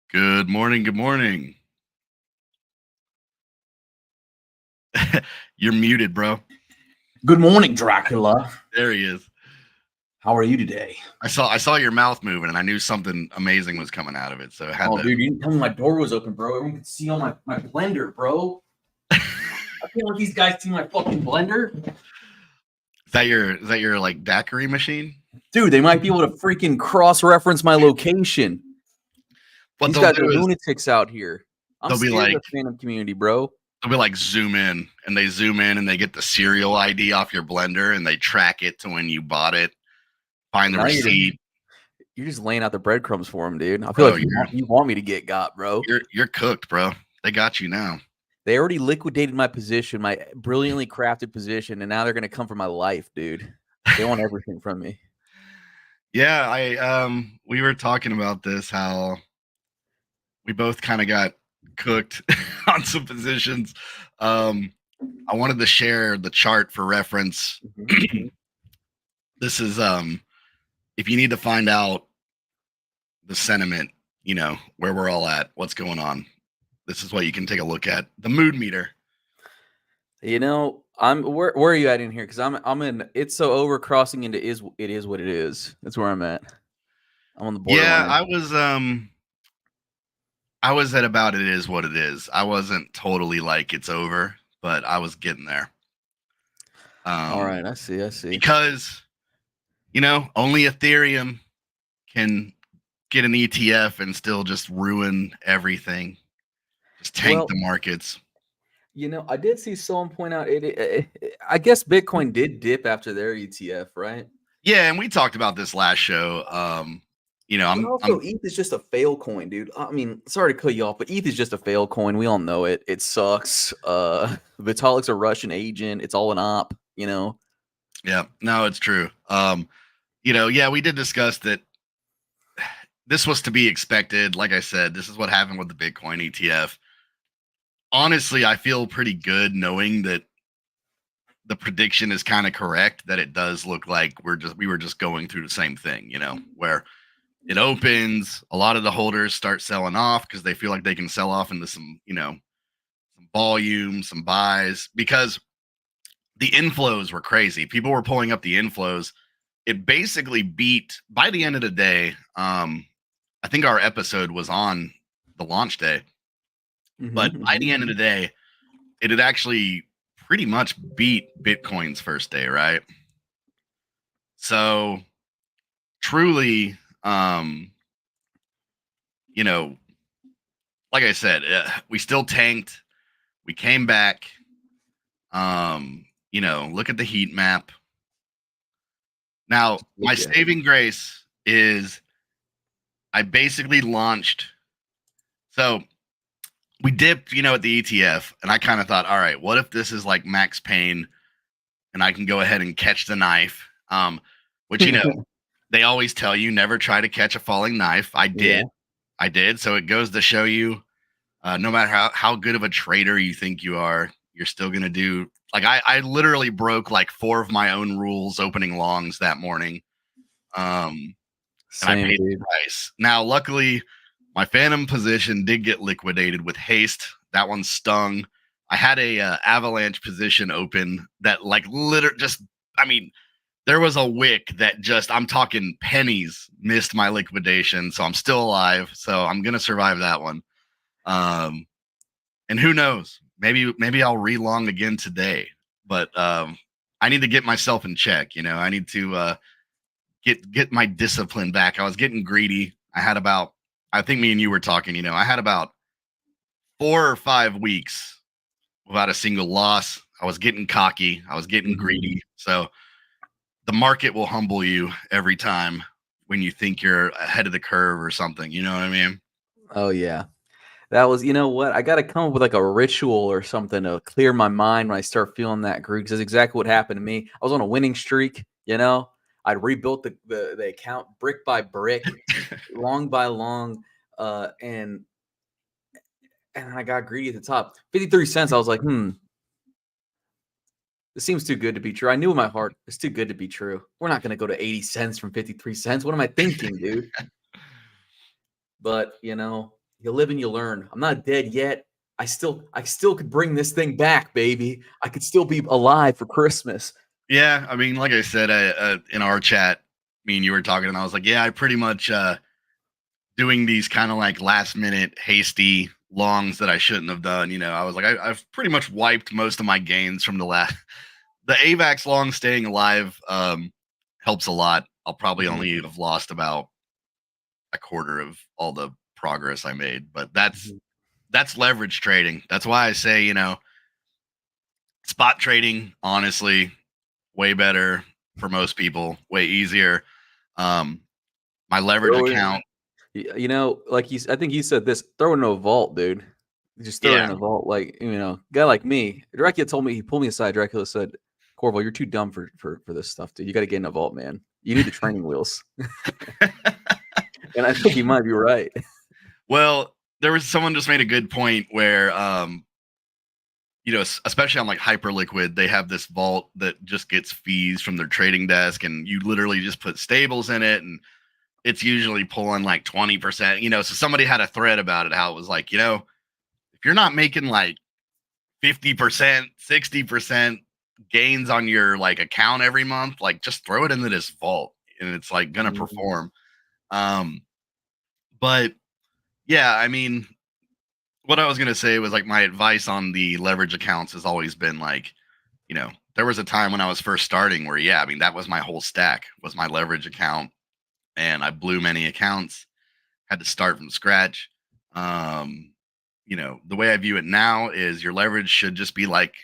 Good morning. Good morning. You're muted, bro. Good morning, Dracula. There he is. How are you today? I saw your mouth moving, and I knew something amazing was coming out of it. So I had dude, you didn't tell me my door was open, bro. Everyone could see on my blender, bro. I can't let these guys see my fucking blender. Is that your like daiquiri machine? Dude, they might be able to freaking cross-reference my location. What these guys are lunatics out here. I'm they'll be scared like of the Fantom community, bro. They'll be like zoom in, and they get the serial ID off your blender, and they track it to when you bought it. Find the receipt. You're just laying out the breadcrumbs for them, dude. I feel like you want me to get got, bro. You're cooked, bro. They got you now. They already liquidated my position, my brilliantly crafted position, and now they're gonna come for my life, dude. They want everything from me. Yeah, we were talking about this, how we both kind of got cooked on some positions. I wanted to share the chart for reference. This is if you need to find out the sentiment, where we're all at, what's going on. This is what you can take a look at. The mood meter. I'm where are you at in here? Because I'm in. It's so over crossing into it is what it is. That's where I'm at. I'm on the borderline. Yeah, I was at about it is what it is. I wasn't totally like it's over, but I was getting there. All right, I see. Because only Ethereum can get an ETF and still just ruin everything, just tank the markets. I did see someone point out I guess Bitcoin did dip after their ETF, right? Yeah, and we talked about this last show. ETH is just a fail coin, dude. I mean, sorry to cut you off, but ETH is just a fail coin. We all know it. It sucks. Vitalik's a Russian agent. It's all an op. Yeah, no, it's true. Yeah, we did discuss that this was to be expected. Like I said, this is what happened with the Bitcoin ETF. Honestly, I feel pretty good knowing that the prediction is kind of correct, that it does look like we were just going through the same thing, where it opens, a lot of the holders start selling off because they feel like they can sell off into some, some volume, some buys, because the inflows were crazy. People were pulling up the inflows. It basically beat, by the end of the day, I think our episode was on the launch day, but by the end of the day, it had actually pretty much beat Bitcoin's first day, right? So truly, like I said, we still tanked. We came back. Look at the heat map. Now, my saving grace is I basically launched. So we dipped, at the ETF, and I kind of thought, all right, what if this is like Max Payne and I can go ahead and catch the knife? Which, they always tell you never try to catch a falling knife. I did. Yeah. I did. So it goes to show you, no matter how good of a trader you think you are, you're still going to do. Like I literally broke like 4 of my own rules opening longs that morning. And I paid the price. Now, luckily, my Fantom position did get liquidated with haste. That one stung. I had a avalanche position open that there was a wick that I'm talking pennies missed my liquidation. So I'm still alive. So I'm going to survive that one. And who knows, maybe I'll re-long again today, but I need to get myself in check. I need to get my discipline back. I was getting greedy. I think me and you were talking, I had about 4 or 5 weeks without a single loss. I was getting cocky. I was getting greedy. So the market will humble you every time when you think you're ahead of the curve or something. You know what I mean? Oh, yeah. That was, what? I got to come up with like a ritual or something to clear my mind when I start feeling that groove. Because that's exactly what happened to me. I was on a winning streak, I'd rebuilt the account brick by brick, long by long, and I got greedy at the top. 53 cents. I was like, this seems too good to be true. I knew in my heart it's too good to be true. We're not going to go to 80 cents from 53 cents. What am I thinking, dude? But you live and you learn. I'm not dead yet. I still could bring this thing back, baby. I could still be alive for Christmas. Yeah, I mean, like I said, in our chat, me and you were talking, and I was like, yeah, I pretty much doing these kind of like last minute hasty longs that I shouldn't have done. I was like, I've pretty much wiped most of my gains from the AVAX long staying alive helps a lot. I'll probably only have lost about a quarter of all the progress I made, but that's leverage trading. That's why I say, spot trading, honestly, way better for most people, way easier. My leverage account, I think you said this, throw it in a vault, dude. Just throw it in a vault. Like, guy like me, Dracula told me, he pulled me aside. Dracula said, Corvo, you're too dumb for this stuff, dude. You got to get in a vault, man. You need the training wheels. And I think you might be right. Well, there was someone just made a good point where, especially on like Hyperliquid, they have this vault that just gets fees from their trading desk, and you literally just put stables in it, and it's usually pulling like 20%. So somebody had a thread about it, how it was like, if you're not making like 50%, 60% gains on your like account every month, like just throw it into this vault, and it's like gonna perform. But yeah, I mean, what I was gonna say was like my advice on the leverage accounts has always been like, there was a time when I was first starting where, I mean, that was my whole stack was my leverage account, and I blew many accounts, had to start from scratch. The way I view it now is your leverage should just be like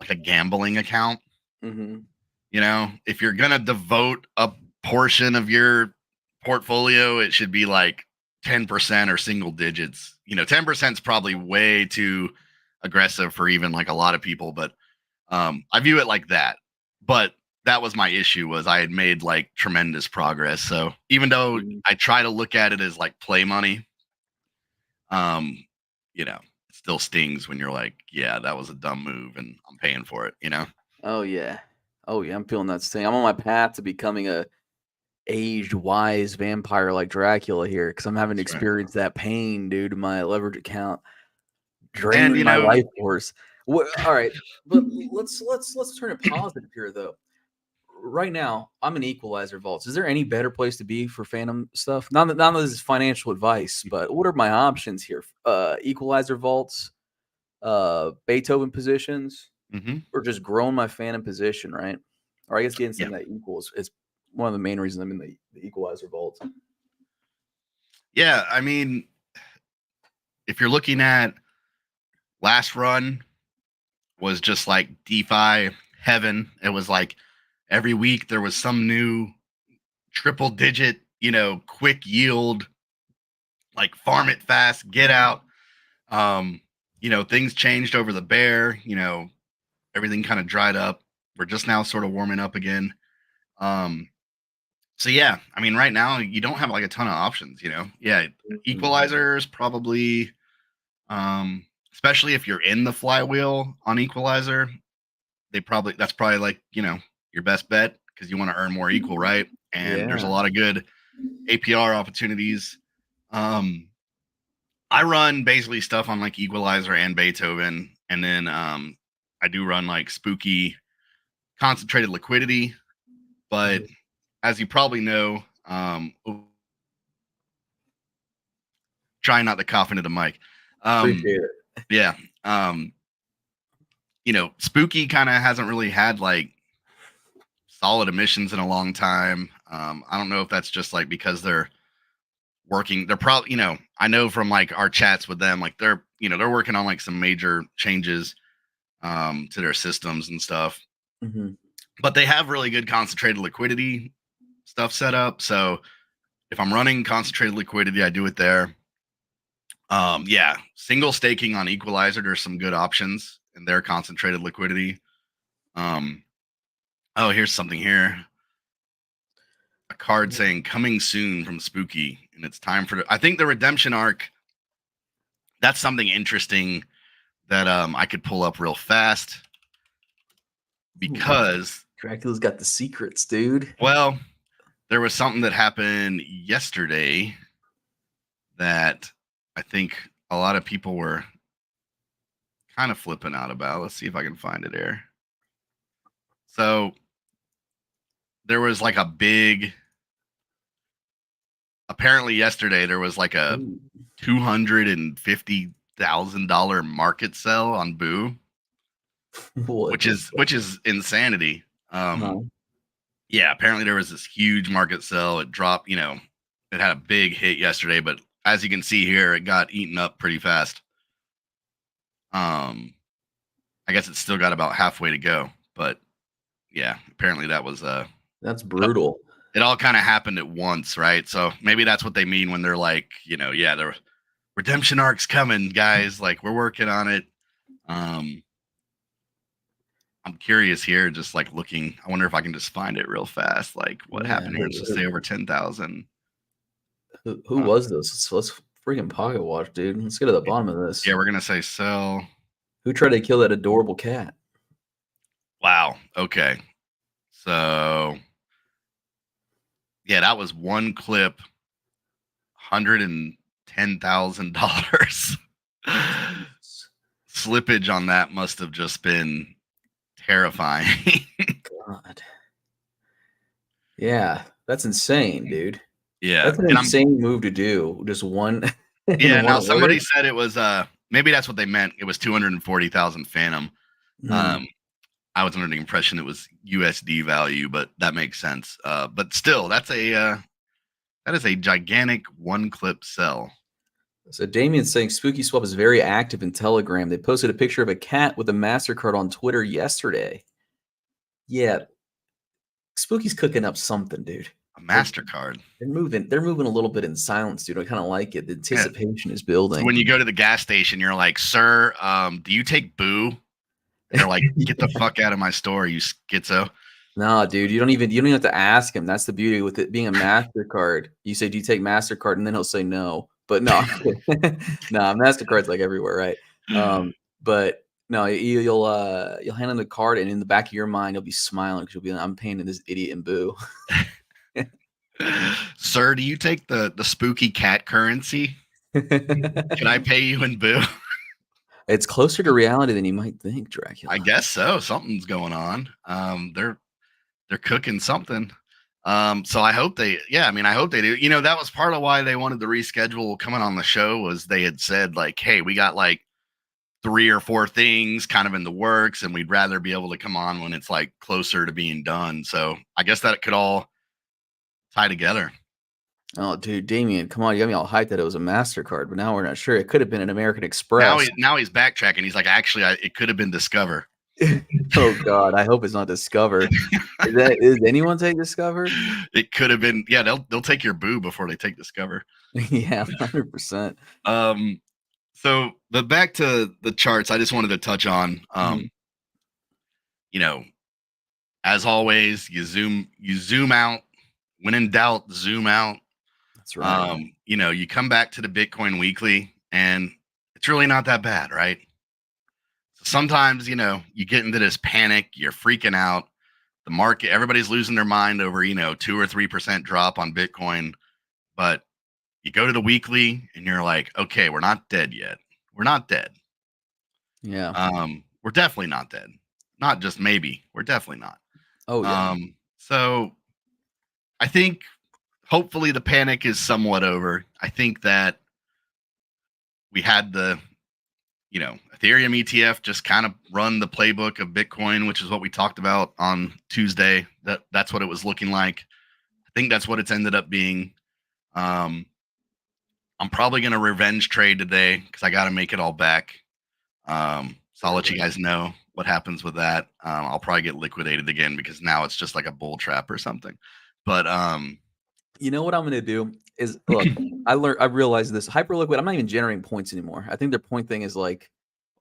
a gambling account. If you're gonna devote a portion of your portfolio, it should be like 10% or single digits. 10% is probably way too aggressive for even like a lot of people, but I view it like that. But that was my issue, was I had made like tremendous progress. So even though I try to look at it as like play money, it still stings when you're like, yeah, that was a dumb move and I'm paying for it, Oh yeah. I'm feeling that sting. I'm on my path to becoming a aged wise vampire like Dracula here, because I'm having to experience that pain, dude. My leverage account draining my life force. All right, but let's turn it positive here, though. Right now, I'm an Equalizer vaults. Is there any better place to be for Fantom stuff? Not that this is financial advice, but what are my options here? Equalizer vaults, Beethoven positions, or just growing my Fantom position, right? Or I guess getting something that equals is one of the main reasons I'm in the Equalizer vault. Yeah, I mean, if you're looking at last run was just like DeFi heaven. It was like every week there was some new triple digit, quick yield, like farm it fast, get out. Things changed over the bear, everything kind of dried up. We're just now sort of warming up again. So yeah, I mean, right now you don't have like a ton of options, Yeah, Equalizers probably, especially if you're in the flywheel on Equalizer, that's probably like, your best bet, because you want to earn more equal, right? And there's a lot of good APR opportunities. I run basically stuff on like Equalizer and Beethoven, and then I do run like spooky concentrated liquidity, but as you probably know, try not to cough into the mic. Appreciate it. Yeah. Spooky kind of hasn't really had like solid emissions in a long time. I don't know if that's just like because they're working. They're probably, I know from like our chats with them, like they're working on like some major changes to their systems and stuff. But they have really good concentrated liquidity stuff set up. So if I'm running concentrated liquidity, I do it there. Single staking on Equalizer, there's some good options in their concentrated liquidity. Here's something here. A card saying coming soon from Spooky, and it's time for I think the redemption arc. That's something interesting that I could pull up real fast, because Dracula's got the secrets, dude. Well, there was something that happened yesterday that I think a lot of people were kind of flipping out about. Let's see if I can find it here. So there was like a big, apparently yesterday there was like a $250,000 market sell on Boo, which is insanity. Yeah, apparently there was this huge market sell. It dropped, it had a big hit yesterday, but as you can see here, it got eaten up pretty fast. I guess it's still got about halfway to go, but yeah, apparently that's brutal. It all kind of happened at once, right? So maybe that's what they mean when they're like, the redemption arc's coming, guys. Like, we're working on it. I'm curious here, just like looking. I wonder if I can just find it real fast. Like what Yeah. happened here? Let's just say over 10,000. Who was this? Let's freaking pocket watch, dude. Let's get to the bottom of this. Yeah, we're gonna say sell. Who tried to kill that adorable cat? Wow. Okay. So yeah, that was one clip, $110,000. Slippage on that must have just been terrifying. God. Yeah, that's insane, dude. Yeah, That's an and insane move to do. Just one. yeah. in Now one somebody order. said it was maybe that's what they meant. It was 240,000 Phantom. Hmm. I was under the impression it was USD value, but that makes sense. But still, that is a gigantic one clip sell. So Damien's saying Spooky Swap is very active in Telegram. They posted a picture of a cat with a MasterCard on Twitter yesterday. Yeah, Spooky's cooking up something, dude. A MasterCard. They're moving a little bit in silence, dude. I kind of like it. The anticipation is building. So when you go to the gas station, you're like, "Sir, do you take boo?" And they're like, "Get the fuck out of my store, you schizo." No, dude, you don't even have to ask him. That's the beauty with it being a MasterCard. You say, "Do you take MasterCard?" and then he'll say no. But no, no, MasterCard's like everywhere, right? But no, you'll hand him the card, and in the back of your mind, you'll be smiling because you'll be like, "I'm paying this idiot in boo." Sir, do you take the spooky cat currency? Can I pay you in boo? It's closer to reality than you might think, Dracula. I guess so. Something's going on. They're cooking something. So I hope they, yeah, I mean, I hope they do. You know, that was part of why they wanted to reschedule coming on the show was they had said like, hey, we got like 3 or 4 things kind of in the works, and we'd rather be able to come on when it's like closer to being done. So I guess that could all tie together. Oh, dude, Damien, come on. You got me all hyped that it was a MasterCard, but now we're not sure. It could have been an American Express. Now he's backtracking. He's like, actually, it could have been Discover. Oh, God. I hope it's not Discover. Is anyone take Discover? It could have been. Yeah, they'll take your boo before they take Discover. Yeah, 100%. So but back to the charts, I just wanted to touch on, you know, as always, you zoom out. When in doubt, zoom out. That's right. You know, you come back to the Bitcoin weekly and it's really not that bad, right? So sometimes, you know, you get into this panic, you're freaking out. The market, everybody's losing their mind over, 2 or 3% drop on Bitcoin. But you go to the weekly and you're like, okay, we're not dead yet. We're not dead. Yeah. We're definitely not dead. Not just maybe. We're definitely not. Oh, yeah. So I think hopefully the panic is somewhat over. I think that we had the, Ethereum ETF just kind of run the playbook of Bitcoin, which is what we talked about on Tuesday. That's what it was looking like. I think that's what it's ended up being. I'm probably going to revenge trade today because I got to make it all back. So I'll let you guys know what happens with that. I'll probably get liquidated again because now it's just like a bull trap or something. But you know what I'm going to do is look, I realized this Hyperliquid. I'm not even generating points anymore. I think their point thing is like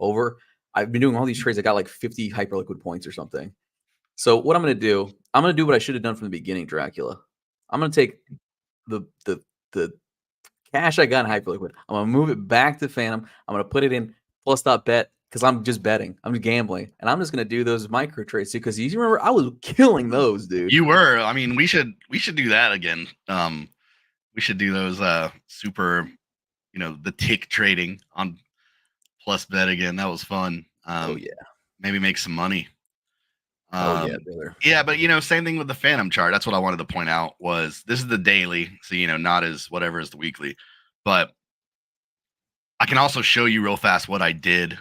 over. I've been doing all these trades. I got like 50 Hyperliquid points or something. So what I'm going to do, I'm going to do what I should have done from the beginning, Dracula. I'm going to take the cash I got in Hyperliquid. I'm going to move it back to Phantom. I'm going to put it in plus.bet because I'm just betting. I'm just gambling. And I'm just going to do those micro trades too because you remember I was killing those, dude. You were. I mean, we should do that again. We should do those super, the tick trading on plus bet again. That was fun. Oh yeah. Maybe make some money. Oh yeah, brother. Yeah, but same thing with the Phantom chart. That's what I wanted to point out was this is the daily, so not as whatever as the weekly, but I can also show you real fast what I did.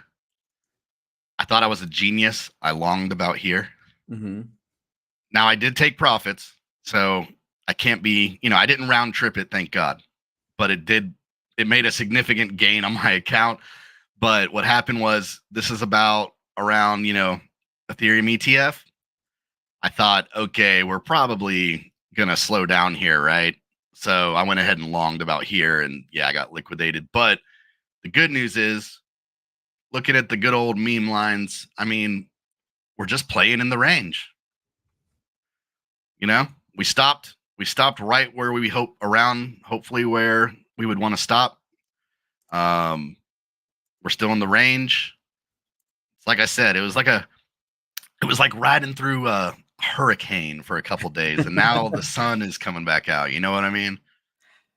I thought I was a genius. I longed about here. Mm-hmm. Now I did take profits, so I can't be, I didn't round trip it, thank God, but it made a significant gain on my account. But what happened was this is about around, Ethereum ETF. I thought, okay, we're probably going to slow down here, right? So I went ahead and longed about here and yeah, I got liquidated. But the good news is looking at the good old meme lines, I mean, we're just playing in the range. You know, we stopped right where we hopefully where we would want to stop. We're still in the range. It's like I said, it was like riding through a hurricane for a couple days, and now the sun is coming back out. You know what I mean?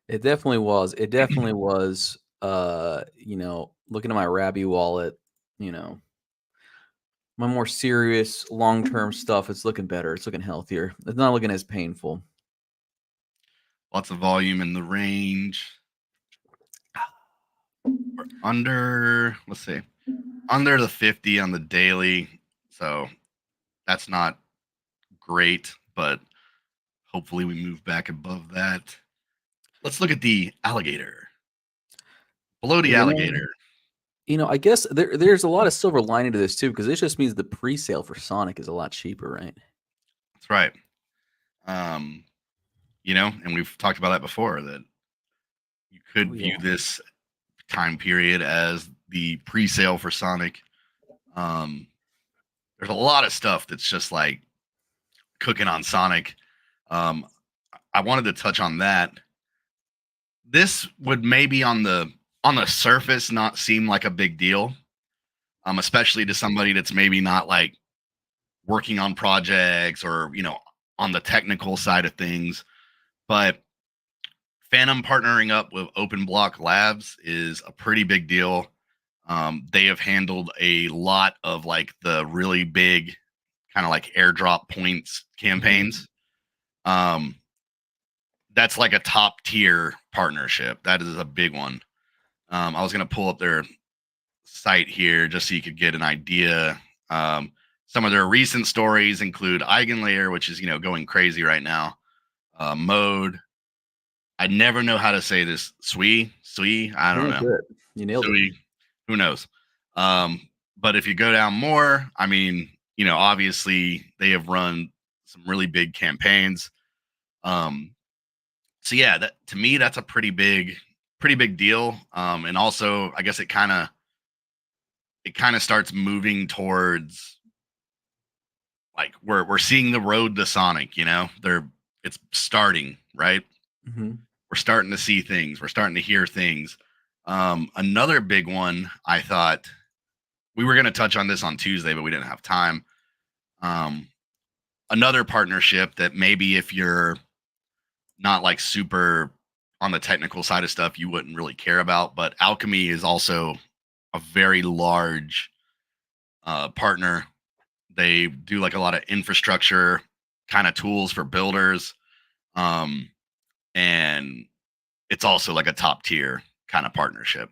It definitely was. It definitely was. Looking at my Rabby wallet, my more serious long-term stuff, it's looking better. It's looking healthier. It's not looking as painful. Lots of volume in the range. We're under, let's see, under the 50 on the daily. So that's not great, but hopefully we move back above that. Let's look at the alligator. Below the alligator. I guess there's a lot of silver lining to this too, because this just means the pre-sale for Sonic is a lot cheaper, right? That's right. And we've talked about that before, that you could view this time period as the pre-sale for Sonic. There's a lot of stuff that's just like cooking on Sonic. I wanted to touch on that. This would maybe on the surface not seem like a big deal, especially to somebody that's maybe not like working on projects or on the technical side of things. But Fantom partnering up with Open Block Labs is a pretty big deal. They have handled a lot of like the really big kind of like airdrop points campaigns. That's like a top tier partnership. That is a big one. I was going to pull up their site here just so you could get an idea. Some of their recent stories include Eigenlayer, which is, going crazy right now. Mode. I never know how to say this. Sui. I don't know. Good. You nailed it. Who knows? But if you go down more, I mean, obviously they have run some really big campaigns. So yeah, that to me, that's a pretty big deal. And also, I guess it kind of starts moving towards like we're seeing the road to Sonic. It's starting, right? Mm-hmm. We're starting to see things. We're starting to hear things. Another big one, I thought we were going to touch on this on Tuesday, but we didn't have time. Another partnership that maybe if you're not like super on the technical side of stuff, you wouldn't really care about, but Alchemy is also a very large partner. They do like a lot of infrastructure kind of tools for builders. And it's also like a top tier kind of partnership.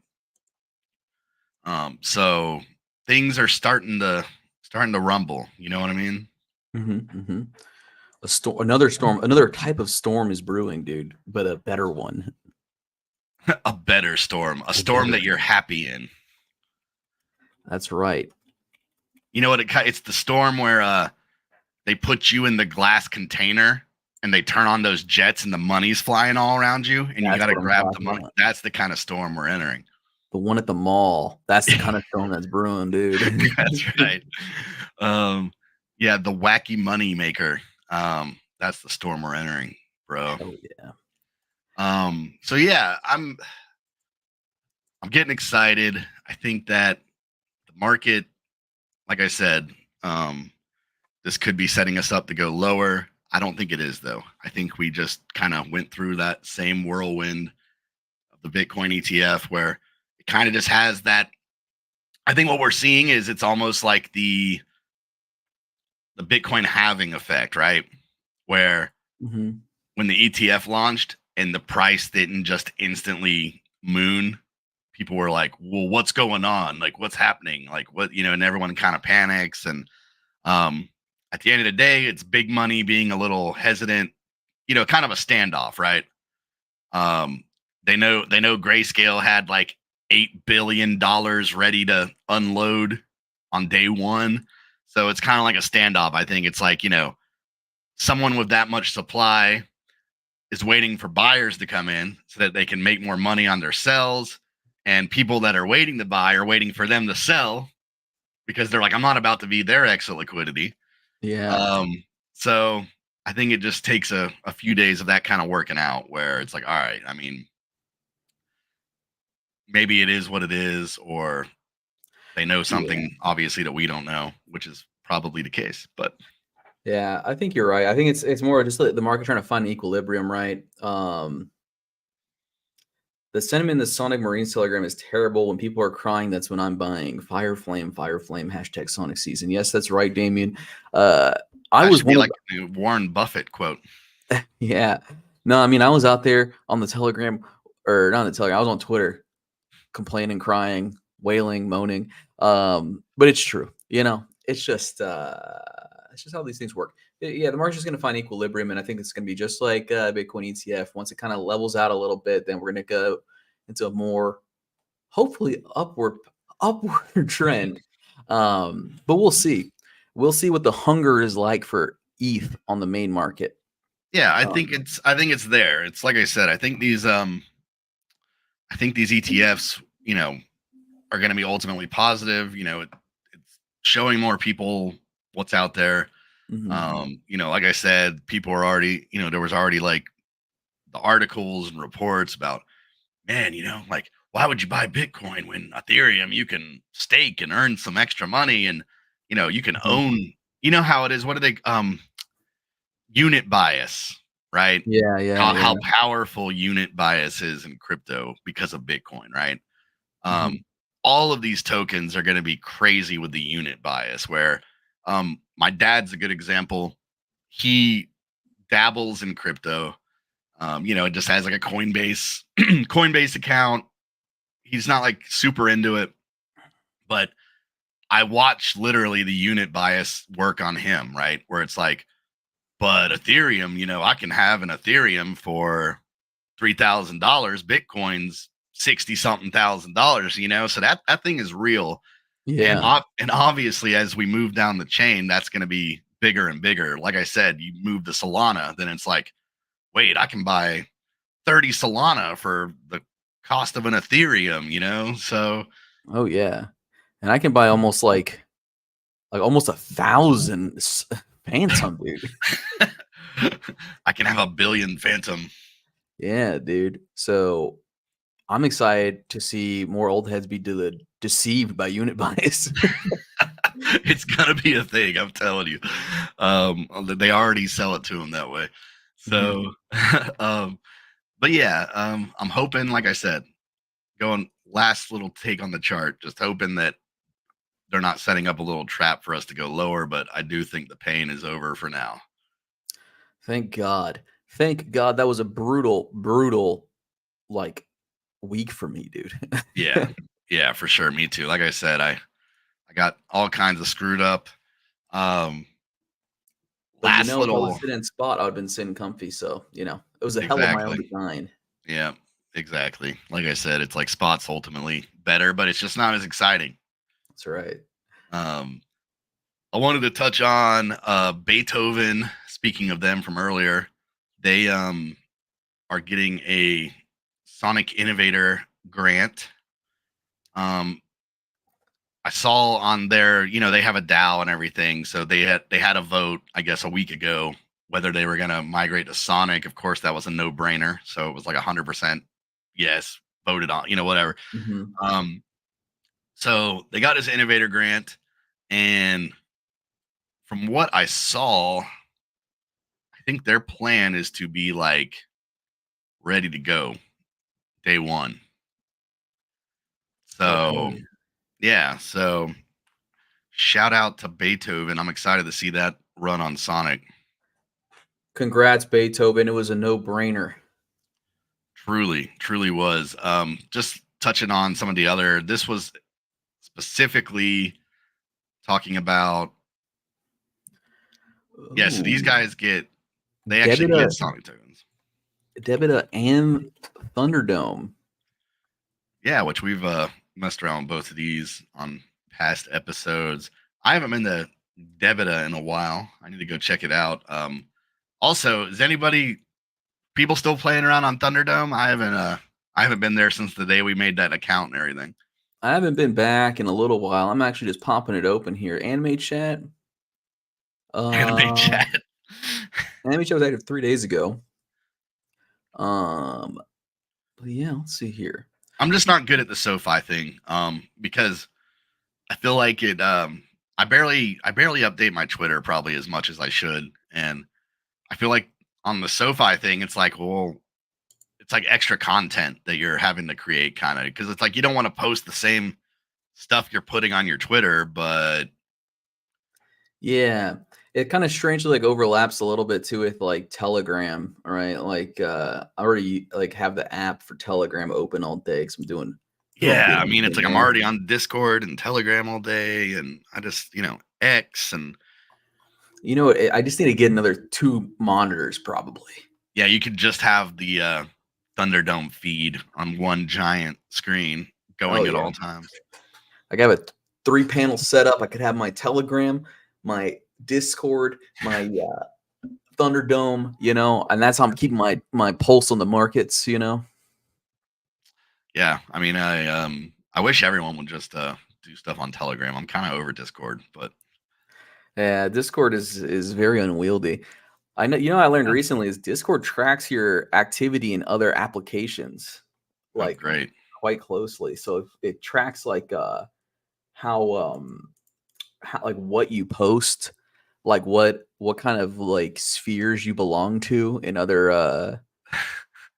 So things are starting to rumble. You know what I mean? Mm-hmm, mm-hmm. Another type of storm is brewing, dude, but a better one. A better storm, a storm that you're happy in. That's right. You know what? It's the storm where they put you in the glass container and they turn on those jets and the money's flying all around you and you got to grab the money. That's the kind of storm we're entering. The one at the mall. That's the kind of storm that's brewing, dude. That's right. Yeah, the wacky money maker. That's the storm we're entering, bro. Oh yeah. So yeah, I'm getting excited. I think that the market, like I said, this could be setting us up to go lower. I don't think it is, though. I think we just kind of went through that same whirlwind of the Bitcoin ETF where it kind of just has that. I think what we're seeing is it's almost like the Bitcoin halving effect, right? Where when the ETF launched and the price didn't just instantly moon, people were like, well, what's going on? Like, what's happening? Like, what, and everyone kind of panics. And at the end of the day, it's big money being a little hesitant, kind of a standoff, right? They know Grayscale had like $8 billion ready to unload on day one. So it's kind of like a standoff. I think it's like, someone with that much supply is waiting for buyers to come in so that they can make more money on their sells. And people that are waiting to buy are waiting for them to sell because they're like, I'm not about to be their exit liquidity. Yeah. So I think it just takes a few days of that kind of working out where it's like, all right, I mean, maybe it is what it is, or they know Yeah. something obviously that we don't know, which is probably the case. But Yeah, I think you're right. I think it's more just the market trying to find an equilibrium, right? The sentiment in the Sonic Marines Telegram is terrible. When people are crying, that's when I'm buying. Fire flame, hashtag Sonic season. Yes, that's right, Damien. I that was should be one of like a Warren Buffett quote. yeah. No, I mean I was out there on the Telegram, or not on the Telegram. I was on Twitter, complaining, crying, wailing, moaning. But it's true. It's just how these things work. Yeah, the market's just going to find equilibrium, and I think it's going to be just like Bitcoin ETF. Once it kind of levels out a little bit, then we're going to go into a more hopefully upward trend. But we'll see. We'll see what the hunger is like for ETH on the main market. Yeah, I think it's there. It's like I said, I think these ETFs, are going to be ultimately positive. It's showing more people what's out there. Like I said, people are already, there was already like the articles and reports about, man, like, why would you buy Bitcoin when Ethereum you can stake and earn some extra money, and you can own, how it is. What are they unit bias, right? How powerful unit bias is in crypto because of Bitcoin, right? All of these tokens are going to be crazy with the unit bias, where my dad's a good example. He dabbles in crypto. It just has like a Coinbase account. He's not like super into it, but I watch literally the unit bias work on him, right? Where it's like, but Ethereum, I can have an Ethereum for $3,000. Bitcoin's 60 something $1,000, so that thing is real. Yeah. And obviously, as we move down the chain, that's going to be bigger and bigger. Like I said, you move to Solana, then it's like, wait, I can buy 30 Solana for the cost of an Ethereum, so. Oh yeah. And I can buy almost like almost 1,000 Phantom, dude. I can have 1 billion Phantom. Yeah, dude. So I'm excited to see more old heads be deceived by unit bias. It's gonna be a thing, I'm telling you. They already sell it to them that way. So, but yeah, I'm hoping, like I said, going last little take on the chart, just hoping that they're not setting up a little trap for us to go lower. But I do think the pain is over for now. Thank God. Thank God. That was a brutal like week for me, dude. Yeah, for sure. Me too. Like I said, I got all kinds of screwed up. But Last if I little was sitting in spot, I would have been sitting comfy. So, it was a hell of my own exactly. design. Yeah, exactly. Like I said, it's like spot's ultimately better, but it's just not as exciting. That's right. I wanted to touch on Beethoven. Speaking of them from earlier, they are getting a Sonic Innovator grant. I saw on their, they have a DAO and everything, so they had a vote, I guess, a week ago whether they were going to migrate to Sonic. Of course, that was a no-brainer, so it was like 100% yes, voted on, whatever. So they got his Innovator grant, and from what I saw, I think their plan is to be like ready to go day one. So yeah, so shout out to Beethoven. I'm excited to see that run on Sonic. Congrats, Beethoven. It was a no-brainer. Truly was. Just touching on some of the other, this was specifically talking about, so these guys actually get Sonic tokens. Debita and Thunderdome. Yeah, which we've messed around with both of these on past episodes. I haven't been to Debita in a while. I need to go check it out. Also, is people still playing around on Thunderdome? I haven't been there since the day we made that account and everything. I haven't been back in a little while. I'm actually just popping it open here. Anime chat. Anime chat. Anime chat was active 3 days ago. But yeah, let's see here. I'm just not good at the SoFi thing. Because I feel like it. I barely update my Twitter probably as much as I should, and I feel like on the SoFi thing, it's like, well, it's like extra content that you're having to create, kind of, because it's like you don't want to post the same stuff you're putting on your Twitter, but Yeah, it kind of strangely like overlaps a little bit too with like Telegram, right? Like I already like have the app for Telegram open all day because I'm doing yeah, I mean, it's everything like I'm there. already on Discord and Telegram all day, and I just, X, and You know, I just need to get another 2 monitors probably. yeah, you could just have the Thunderdome feed on one giant screen going Oh at yeah, all times. I got a 3-panel setup. I could have my Telegram, my Discord, my Thunderdome, and that's how I'm keeping my pulse on the markets, Yeah, I mean, I wish everyone would just do stuff on Telegram. I'm kind of over Discord, but Yeah, Discord is very unwieldy. I know, I learned yeah. recently is Discord tracks your activity in other applications Oh, like great. quite closely. So it tracks like how like what you post, like what kind of like spheres you belong to in other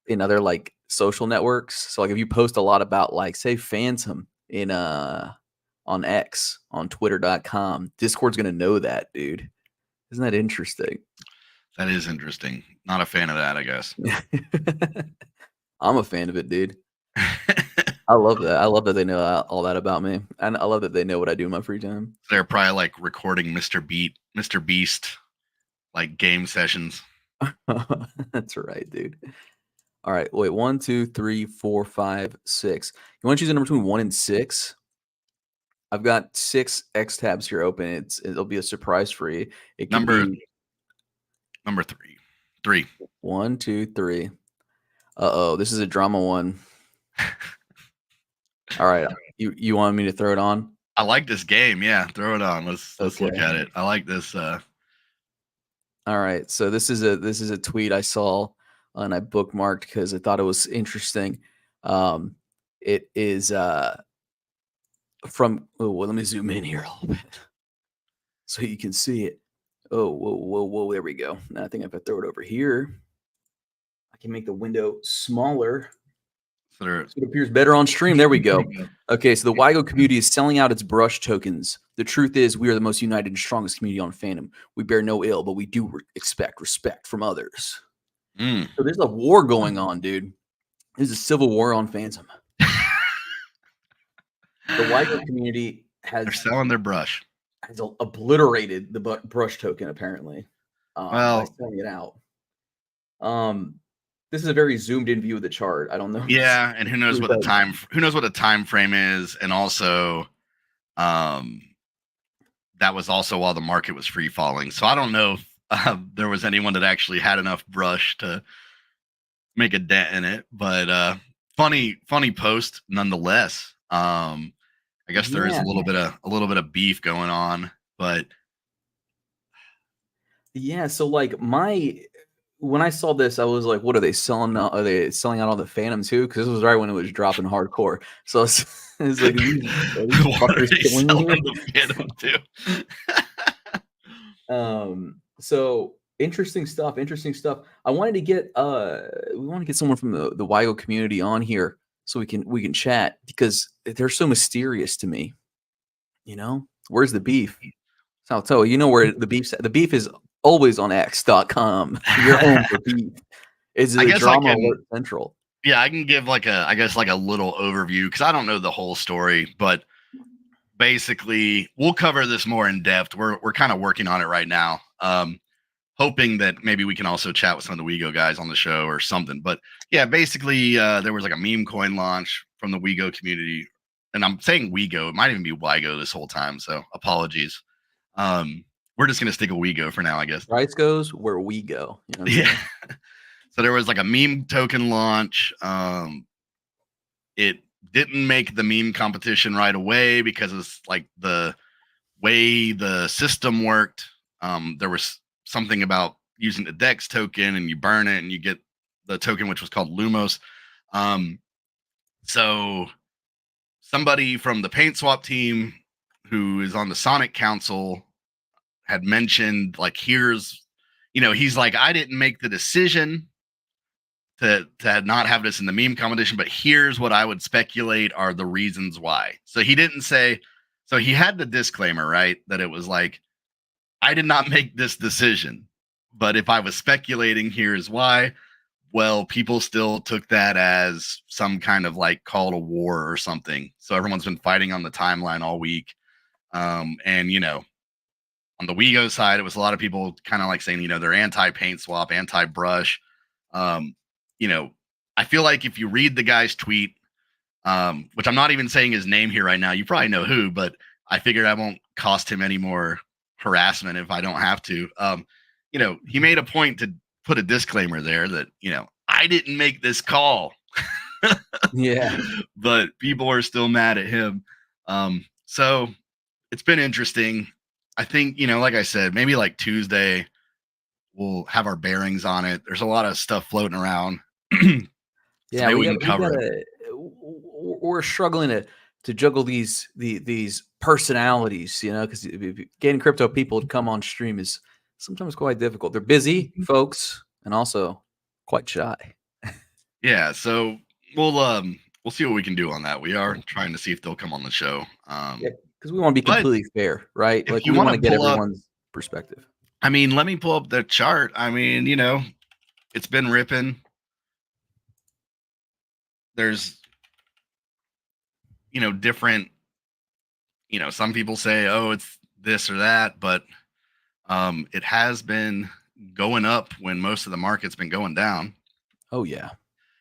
like social networks. So like if you post a lot about like say Phantom in on X on twitter.com, Discord's gonna know that, dude. Isn't that interesting? That is interesting. Not a fan of that, I guess. I'm a fan of it, dude. I love that. I love that they know all that about me, and I love that they know what I do in my free time. They're probably like recording Mr. Beast, like game sessions. That's right, dude. All right, wait. 1, 2, 3, 4, 5, 6. You want to choose a number between 1 and 6? I've got 6 X tabs here open. It'll be a surprise for you. It could Number be number 3. 3. 1, 2, 3. Uh-oh, this is a drama one. All right, you want me to throw it on? I like this game. Yeah, throw it on. Let's look Okay. at it. I like this. All right, so this is a tweet I saw and I bookmarked because I thought it was interesting. It is from. Oh, well, let me zoom in here a little bit so you can see it. Oh, whoa, whoa, whoa! There we go. Now I think if I throw it over here, I can make the window smaller So they're- so it appears better on stream. There we go. Okay, so the WIGO community is selling out its brush tokens. The truth is, we are the most united and strongest community on Phantom. We bear no ill, but we do expect respect from others. Mm. So there's a war going on, dude. There's a civil war on Phantom. The WIGO community They're has selling their brush. obliterated the brush token apparently by Well, selling it out. This is a very zoomed in view of the chart. I don't know. yeah, and who knows what the time frame is, and also, that was also while the market was free falling. So I don't know if there was anyone that actually had enough brush to make a dent in it, but funny post nonetheless. I guess there is Yeah. a little bit of beef going on, but Yeah, so like when I saw this, I was like, "What are they selling? Are they selling out all the Phantom too?" Because this was right when it was dropping hardcore. So it's like, are these what are fuckers they killing me selling here? the Phantom to? So interesting stuff. Interesting stuff. I wanted to get we want to get someone from the WIGO community on here so we can chat because they're so mysterious to me. Where's the beef? So you know where the beef is always on X.com. Your home for beef. Is I the guess I drama can. alert central? Yeah, I can give like a little overview because I don't know the whole story, but basically we'll cover this more in depth. We're kind of working on it right now. Hoping that maybe we can also chat with some of the WeGo guys on the show or something. But yeah, basically there was like a meme coin launch from the WeGo community. And I'm saying WeGo, it might even be WIGO this whole time, so apologies. We're just gonna stick with WeGo for now, I guess. Price goes where we go. You know what I'm Yeah. saying? So there was like a meme token launch. It didn't make the meme competition right away because it's like the way the system worked. There was something about using the Dex token and you burn it and you get the token, which was called Lumos. So somebody from the Paint Swap team who is on the Sonic Council had mentioned, like, here's, he's like, I didn't make the decision to not have this in the meme competition, but here's what I would speculate are the reasons why. So he didn't say, so he had the disclaimer, right? That it was like, I did not make this decision, but if I was speculating, here's why. Well, people still took that as some kind of like call to war or something. So everyone's been fighting on the timeline all week. And, on the WeGo side, it was a lot of people kind of like saying, they're anti-paint swap, anti-brush. I feel like if you read the guy's tweet, which I'm not even saying his name here right now, you probably know who, but I figured I won't cost him any more harassment if I don't have to. He made a point to put a disclaimer there that, I didn't make this call. Yeah. But people are still mad at him. So it's been interesting. I think, like I said, maybe like Tuesday, we'll have our bearings on it. There's a lot of stuff floating around. Yeah, maybe we can cover it. We're struggling to juggle these personalities, because getting crypto people to come on stream is sometimes quite difficult. They're busy folks and also quite shy. Yeah, so we'll see what we can do on that. We are trying to see if they'll come on the show. Because we want to be completely fair, right? Like, we want to get everyone's perspective. I mean, let me pull up the chart. I mean, it's been ripping. There's, different, some people say, oh, it's this or that, but it has been going up when most of the market's been going down. Oh, yeah.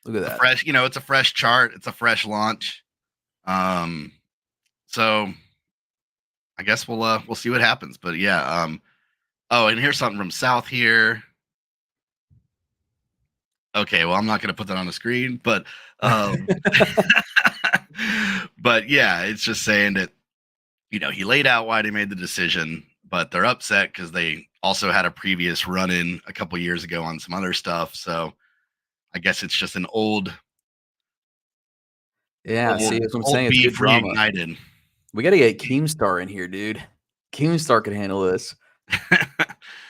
Look at that. Fresh, it's a fresh chart. It's a fresh launch. So I guess we'll see what happens. But yeah. Oh, and here's something from South here. Okay, well, I'm not going to put that on the screen, but but yeah, it's just saying that, he laid out why they made the decision, but they're upset because they also had a previous run-in a couple years ago on some other stuff. So I guess it's just an old. Yeah, see, that's what I'm saying. It's good drama. Reignited. We got to get Keemstar in here, dude. Keemstar can handle this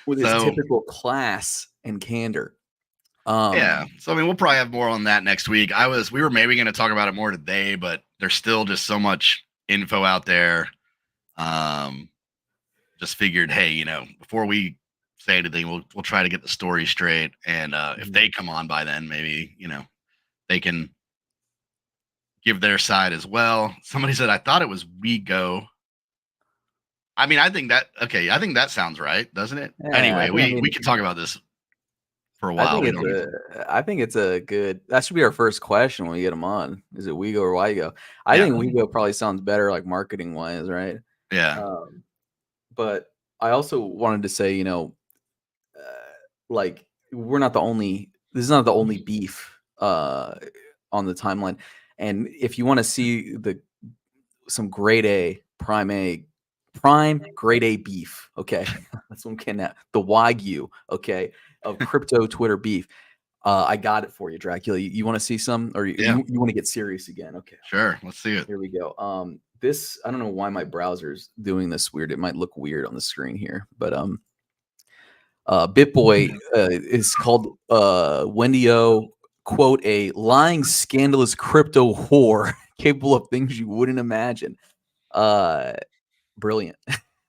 with his typical class and candor. Yeah, so I mean, we'll probably have more on that next week. We were maybe going to talk about it more today, but there's still just so much info out there. Just figured, hey, before we say anything, we'll try to get the story straight, and if they come on by then, maybe they can give their side as well. Somebody said, I thought it was WeGo. I mean, I think that sounds right, doesn't it? Yeah, anyway, we can talk about this for a while. I think it's a good. That should be our first question when we get them on. Is it WeGo or WeGo? I think WeGo probably sounds better, like marketing wise, right? Yeah. But I also wanted to say, like, we're not the only. This is not the only beef on the timeline. And if you want to see some grade A, prime grade A beef, okay, that's what I'm getting at. The Wagyu, okay, of crypto Twitter beef. I got it for you, Dracula. You want to see some, or you want to get serious again? Okay, sure. Let's see it. Here we go. This, I don't know why my browser's doing this weird. It might look weird on the screen here, but BitBoy is called Wendy-O, quote, a lying, scandalous crypto whore capable of things you wouldn't imagine. Brilliant.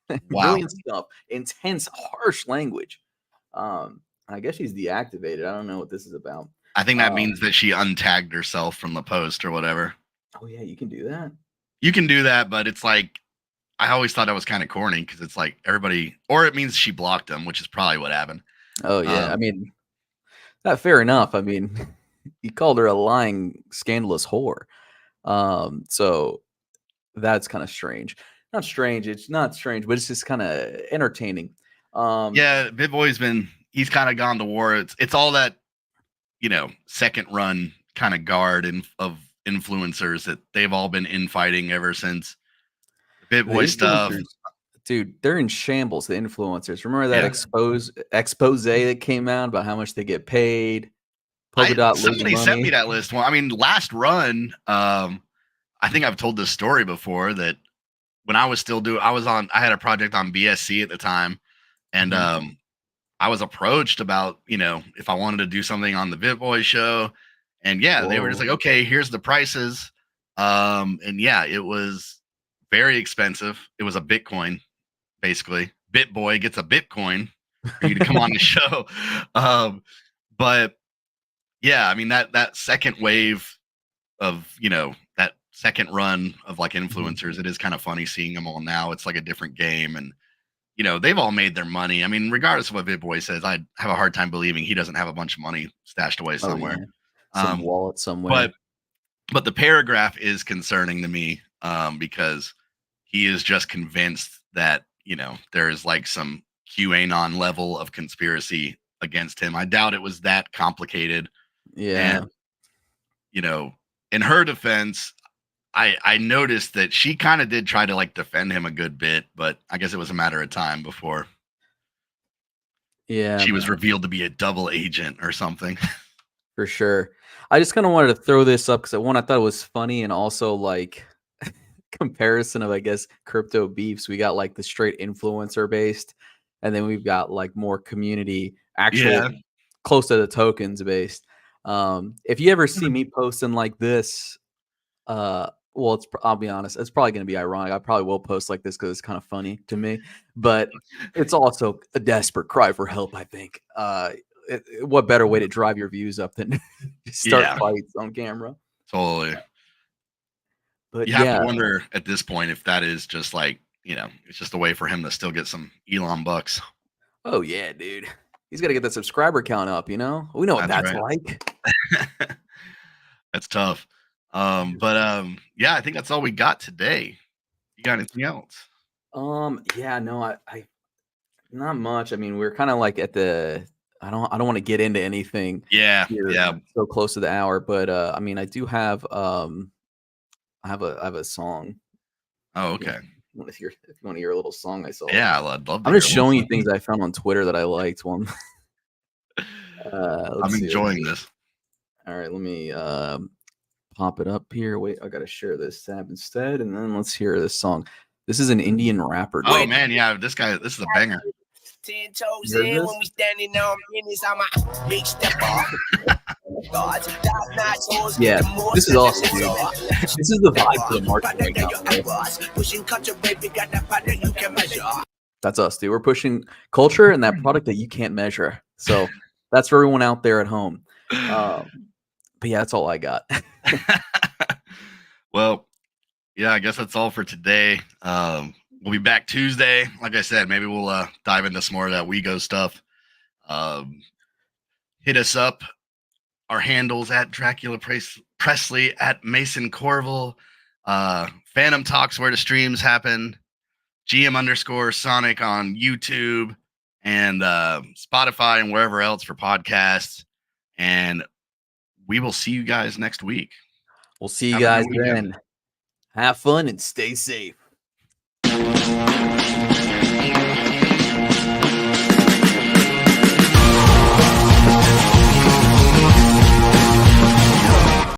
Wow. Brilliant stuff. Intense, harsh language. I guess she's deactivated. I don't know what this is about. I think that means that she untagged herself from the post or whatever. Oh, yeah, you can do that. You can do that, but it's like, I always thought that was kind of corny because it's like everybody, or it means she blocked them, which is probably what happened. Oh, yeah. I mean, fair enough. I mean, he called her a lying, scandalous whore. So that's kind of strange. Not strange. It's not strange, but it's just kind of entertaining. Yeah, BitBoy's he's kind of gone to war. It's all that, second run kind of guard of influencers that they've all been infighting ever since the The BitBoy stuff. influencers, dude, they're in shambles. The influencers. Remember that Yeah. expose that came out about how much they get paid? Polkadot losing Somebody sent me money. that list. Well, I mean, last run, I think I've told this story before that when I was still I had a project on BSC at the time, and I was approached about, if I wanted to do something on the BitBoy show, and yeah, they were just like, Whoa. okay, here's the prices, and yeah, it was very expensive. It was a Bitcoin, basically. BitBoy gets a Bitcoin for you to come on the show, but yeah, I mean that second wave of that second run of like influencers, it is kind of funny seeing them all now. It's like a different game, and they've all made their money. I mean, regardless of what BitBoy says, I have a hard time believing he doesn't have a bunch of money stashed away somewhere. Some wallet somewhere. But the paragraph is concerning to me, because he is just convinced that there is like some QAnon level of conspiracy against him. I doubt it was that complicated. Yeah. And in her defense, I noticed that she kind of did try to like defend him a good bit, but I guess it was a matter of time before she was revealed to be a double agent or something. For sure. I just kind of wanted to throw this up because I thought it was funny, and also like comparison of, I guess, crypto beefs. We got like the straight influencer based, and then we've got like more community, actual close to the tokens based. If you ever see me posting like this, well, I'll be honest, it's probably going to be ironic. I probably will post like this because it's kind of funny to me, but it's also a desperate cry for help, I think. What better way to drive your views up than start fights on camera? Totally. But you have to wonder at this point if that is just like, it's just a way for him to still get some Elon bucks. Oh yeah, dude. He's got to get that subscriber count up, We know what that's like. That's tough. Yeah, I think that's all we got today. You got anything else? Yeah, no, I not much. I mean, we're kind of like at the I don't want to get into anything. Yeah. So close to the hour, but I mean, I do have I have a song. Oh, okay. If you want to hear a little song I saw. Yeah, I'd love to. I'm just showing you things I found on Twitter that I liked. I'm enjoying this. All right, let me pop it up here. Wait, I gotta share this tab instead, and then let's hear this song. This is an Indian rapper. Oh man, yeah, this is a banger. 10 toes in when we standing on business. I'm a big stepper. Yeah, this is awesome. This is the vibe for the market right now. That's us, dude. We're pushing culture and that product that you can't measure. So that's for everyone out there at home. But yeah, that's all I got. Well, yeah, I guess that's all for today. We'll be back Tuesday. Like I said, maybe we'll dive into some more of that WeGo stuff. Hit us up. Our handles at Dracula Presley, at Mason Corville, Fantom Talks where the streams happen, GM_Sonic on YouTube and Spotify and wherever else for podcasts. And we will see you guys next week. We'll see you guys then. Have fun and stay safe.